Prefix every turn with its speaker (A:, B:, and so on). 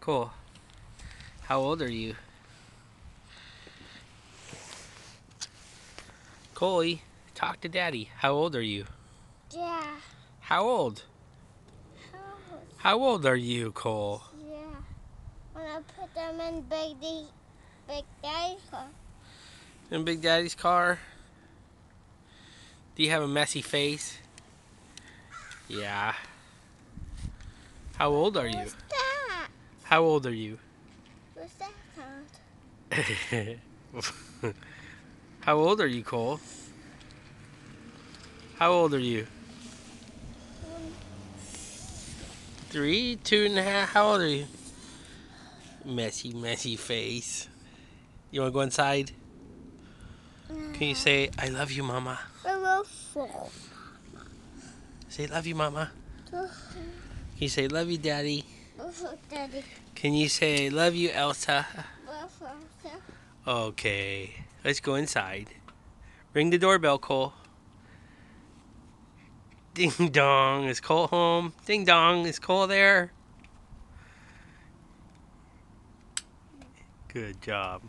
A: Cool. How old are you? Coley, talk to Daddy. How old are you?
B: Yeah.
A: How old? How old are you, Cole?
B: Yeah. When I put them in Big Daddy's car.
A: In Big Daddy's car? Do you have a messy face? Yeah. How old are you?
B: What's that?
A: How old are you?
B: What's that sound?
A: How old are you, Cole? How old are you? 3, 2.5. How old are you? Messy, messy face. You want to go inside? Can you say, I love you, Mama? Say, love you, Mama. Can you say, love you, Daddy?
B: Daddy.
A: Can you say, love you, Elsa? Okay, let's go inside. Ring the doorbell, Cole. Ding dong, is Cole home? Ding dong, is Cole there? Good job.